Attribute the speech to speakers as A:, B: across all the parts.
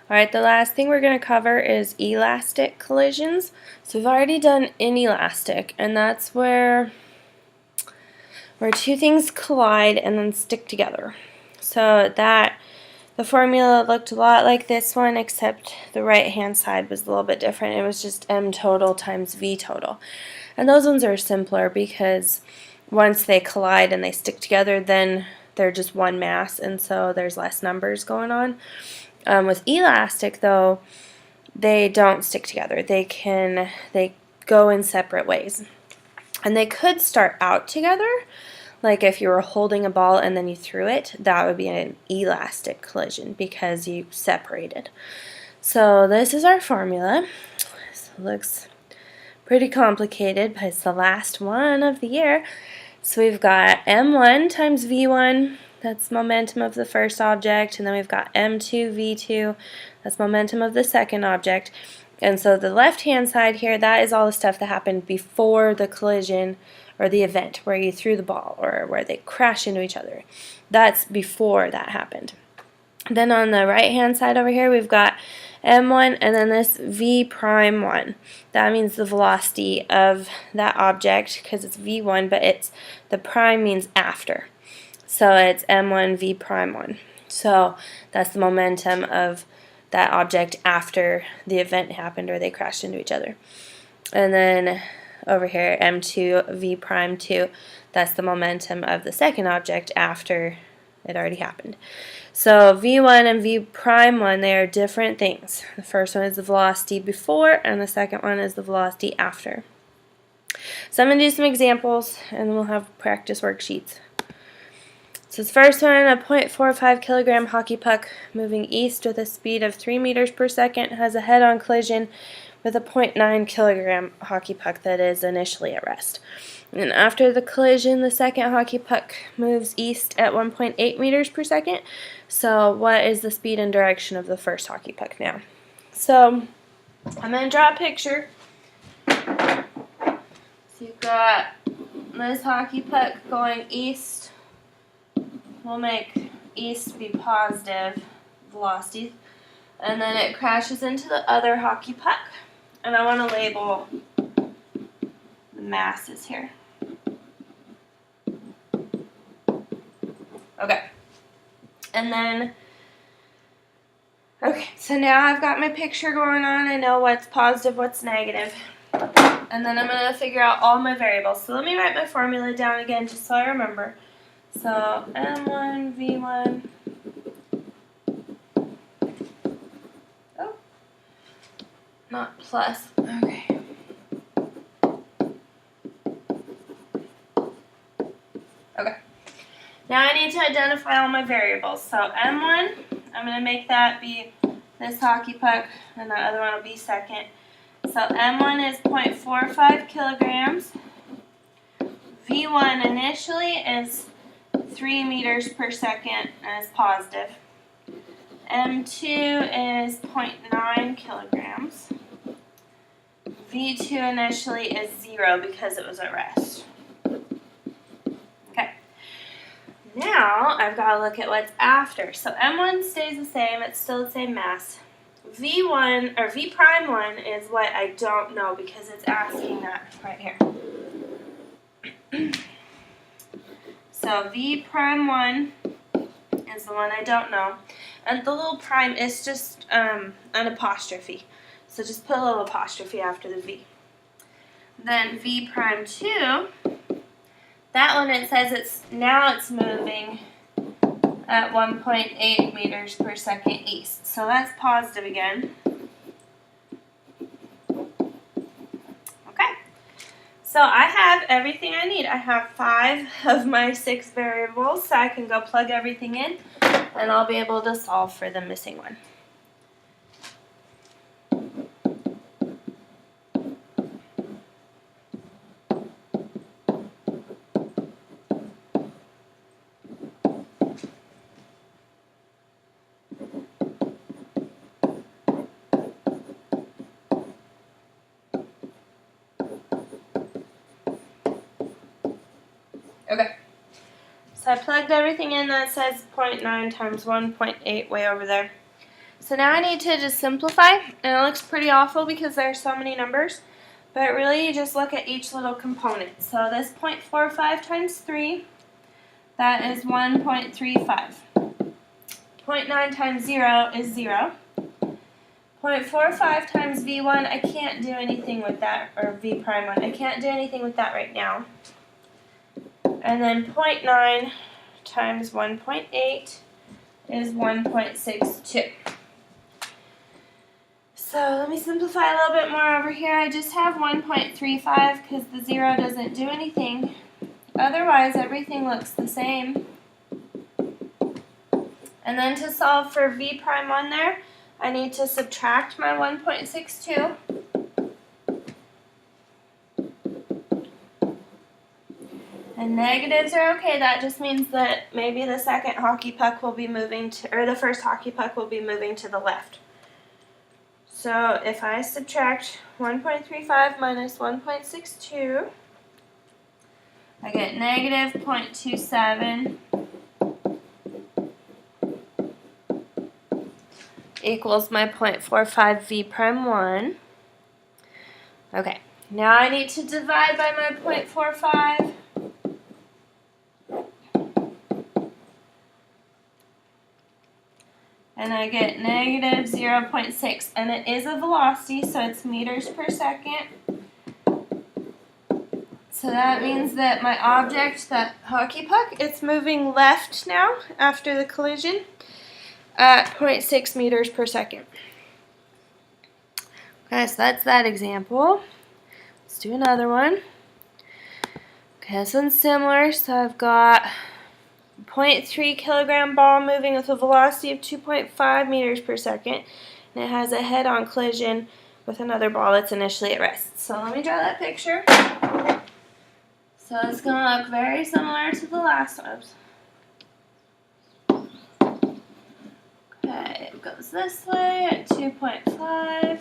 A: Alright, the last thing we're going to cover is elastic collisions. So we've already done inelastic, and that's where two things collide and then stick together. So the formula looked a lot like this one, except the right hand side was a little bit different. It was just m total times v total. And those ones are simpler because once they collide and they stick together, then they're just one mass, and so there's less numbers going on. With elastic, though, they don't stick together. They go in separate ways. And they could start out together, like if you were holding a ball and then you threw it, that would be an elastic collision because you separated. So this is our formula. So it looks pretty complicated, but it's the last one of the year. So we've got m1 times v1, that's momentum of the first object, and then we've got m2 v2, that's momentum of the second object. And so the left-hand side here, that is all the stuff that happened before the collision or the event where you threw the ball or where they crash into each other. That's before that happened. Then on the right-hand side over here, we've got m1 and then this v prime 1. That means the velocity of that object because it's v1, but the prime means after. So it's m1 v prime 1. So that's the momentum of that object after the event happened or they crashed into each other. And then over here, m2 v prime 2, that's the momentum of the second object after it already happened. So v1 and v prime 1, they are different things. The first one is the velocity before, and the second one is the velocity after. So I'm going to do some examples, and then we'll have practice worksheets. So this first one, a 0.45 kilogram hockey puck moving east with a speed of 3 meters per second has a head-on collision with a 0.9 kilogram hockey puck that is initially at rest. And after the collision, the second hockey puck moves east at 1.8 meters per second. So what is the speed and direction of the first hockey puck now? So I'm going to draw a picture. So you've got this hockey puck going east. We'll make east be positive velocity. And then it crashes into the other hockey puck. And I want to label the masses here. Okay. And then, so now I've got my picture going on. I know what's positive, what's negative. And then I'm going to figure out all my variables. So let me write my formula down again just so I remember. So m1, v1. Oh, not plus. Okay. Okay. Now I need to identify all my variables. So m1, I'm going to make that be this hockey puck, and the other one will be second. So m1 is 0.45 kilograms. v1 initially is 3 meters per second and is positive. m2 is 0.9 kilograms. v2 initially is 0 because it was at rest. Okay. Now I've got to look at what's after. So m1 stays the same, it's still the same mass. v1 or v prime 1 is what I don't know because it's asking that right here. So v prime 1 is the one I don't know. And the little prime is just an apostrophe. So just put a little apostrophe after the v. Then v prime 2, that one it says it's moving at 1.8 meters per second east. So that's positive again. Okay. So I have everything I need. I have 5 of my 6 variables, so I can go plug everything in, and I'll be able to solve for the missing one. Okay, so I plugged everything in that says 0.9 times 1.8 way over there. So now I need to just simplify, and it looks pretty awful because there are so many numbers, but really you just look at each little component. So this 0.45 times 3, that is 1.35. 0.9 times 0 is 0. 0.45 times V1, I can't do anything with that, or V prime 1, I can't do anything with that right now. And then 0.9 times 1.8 is 1.62. So let me simplify a little bit more over here. I just have 1.35 because the 0 doesn't do anything. Otherwise, everything looks the same. And then to solve for V prime 1 there, I need to subtract my 1.62. And negatives are okay. That just means that maybe the second hockey puck will be moving to, or the first hockey puck will be moving to the left. So if I subtract 1.35 minus 1.62, I get negative 0.27 equals my 0.45 V prime 1. Okay, now I need to divide by my 0.45. And I get negative 0.6, and it is a velocity, so it's meters per second. So that means that my object, that hockey puck, it's moving left now after the collision at 0.6 meters per second. Okay, so that's that example. Let's do another one. Okay, this one's similar, so I've got 0.3 kilogram ball moving with a velocity of 2.5 meters per second, and it has a head-on collision with another ball that's initially at rest. So let me draw that picture. So it's going to look very similar to the last one. Okay, it goes this way at 2.5.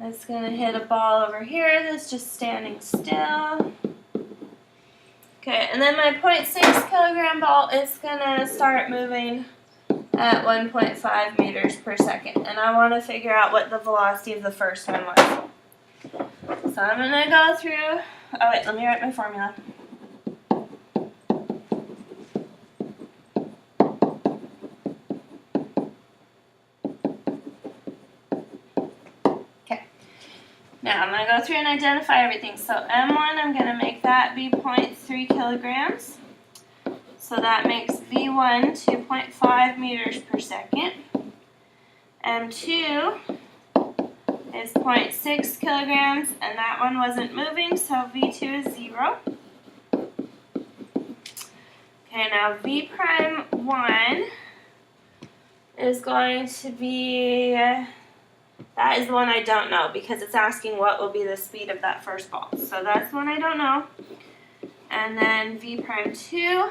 A: It's going to hit a ball over here that's just standing still. Okay, and then my 0.6 kilogram ball is going to start moving at 1.5 meters per second. And I want to figure out what the velocity of the first one was. So I'm going to go through, oh wait, let me write my formula. Okay, now I'm going to go through and identify everything. So M1, I'm going to make that be 0.3 kilograms. So that makes V1 2.5 meters per second. M2 is 0.6 kilograms, and that one wasn't moving, so V2 is 0. Okay, now V prime 1 is going to be, that is the one I don't know because it's asking what will be the speed of that first ball. So that's one I don't know. And then V prime 2,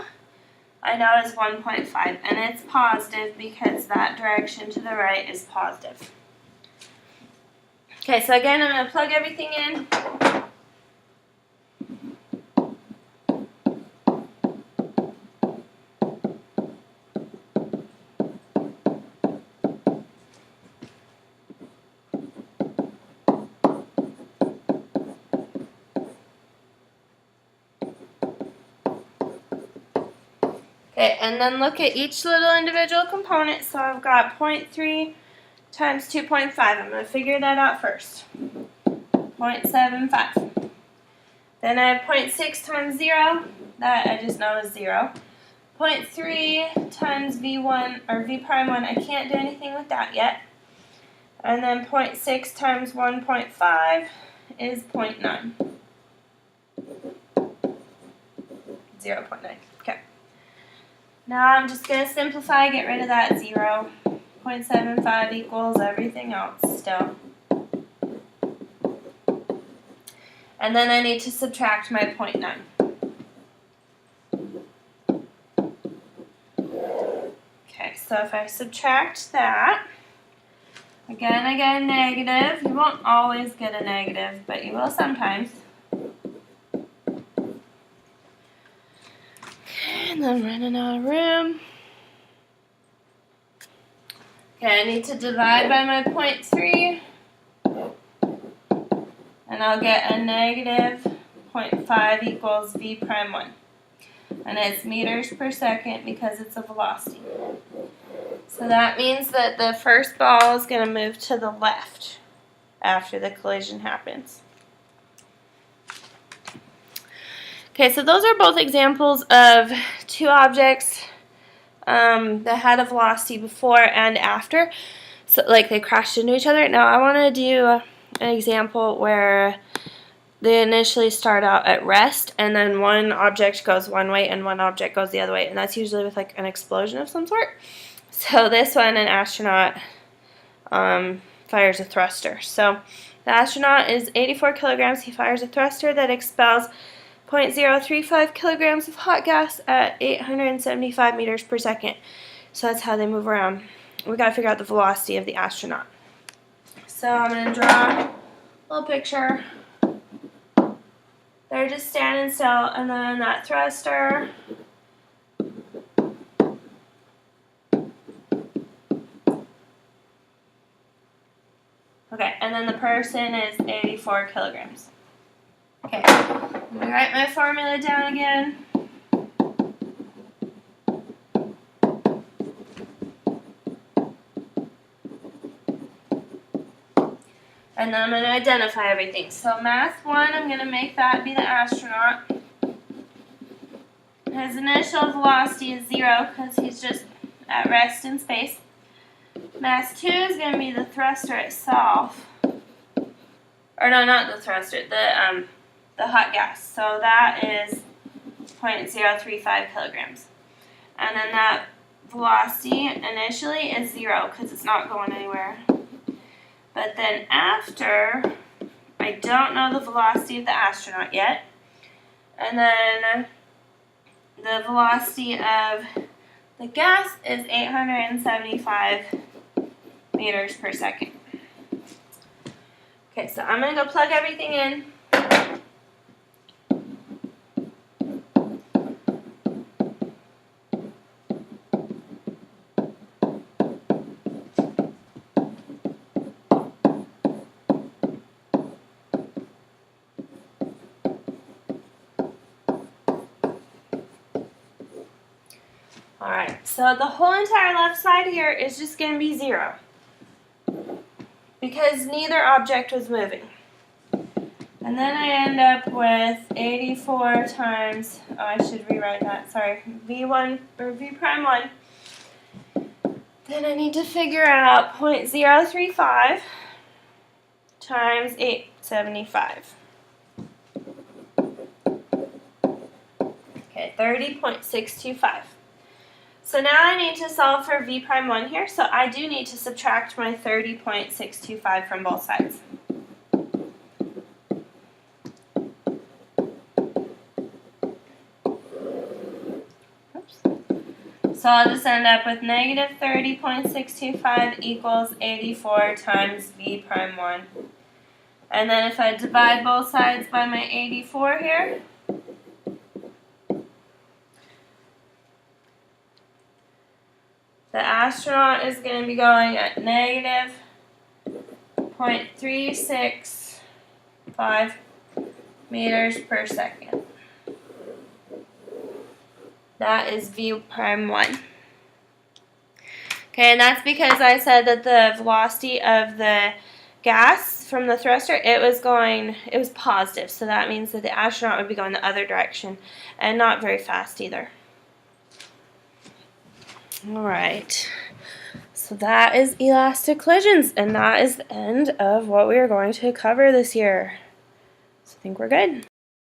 A: I know is 1.5, and it's positive because that direction to the right is positive. Okay, so again, I'm going to plug everything in. Okay, and then look at each little individual component. So I've got 0.3 times 2.5. I'm going to figure that out first. 0.75. Then I have 0.6 times 0. That I just know is 0. 0.3 times V1, or V prime 1, I can't do anything with that yet. And then 0.6 times 1.5 is 0.9. 0.9. Okay. Now I'm just going to simplify, get rid of that 0. 0.75 equals everything else still. And then I need to subtract my 0.9. Okay, so if I subtract that, again I get a negative. You won't always get a negative, but you will sometimes. Okay, and then running out of room. Okay, I need to divide by my 0.3, and I'll get a negative 0.5 equals v prime 1. And it's meters per second because it's a velocity. So that means that the first ball is going to move to the left after the collision happens. Okay, so those are both examples of two objects that had a velocity before and after. So like they crashed into each other. Now I want to do an example where they initially start out at rest and then one object goes one way and one object goes the other way, and that's usually with like an explosion of some sort. So this one, an astronaut fires a thruster. So the astronaut is 84 kilograms. He fires a thruster that expels 0.035 kilograms of hot gas at 875 meters per second. So that's how they move around. We got to figure out the velocity of the astronaut. So I'm going to draw a little picture. They're just standing still, and then that thruster okay, and then the person is 84 kilograms. Okay, let me write my formula down again. And then I'm going to identify everything. So mass 1, I'm going to make that be the astronaut. His initial velocity is 0 because he's just at rest in space. Mass 2 is going to be the thruster itself. Or no, not the thruster, the hot gas. So that is 0.035 kilograms. And then that velocity initially is 0 because it's not going anywhere. But then after, I don't know the velocity of the astronaut yet. And then the velocity of the gas is 875 meters per second. Okay, so I'm going to go plug everything in. Alright, so the whole entire left side here is just going to be 0 because neither object was moving. And then I end up with 84 times, oh I should rewrite that, sorry, V1 or V prime 1. Then I need to figure out 0.035 times 875. Okay, 30.625. So now I need to solve for v prime 1 here, so I do need to subtract my 30.625 from both sides. Oops. So I'll just end up with negative 30.625 equals 84 times v prime 1. And then if I divide both sides by my 84 here, the astronaut is going to be going at negative 0.365 meters per second. That is v prime 1. Okay, and that's because I said that the velocity of the gas from the thruster, it was positive. So that means that the astronaut would be going the other direction and not very fast either. Alright, so that is elastic collisions, and that is the end of what we are going to cover this year. So I think we're good.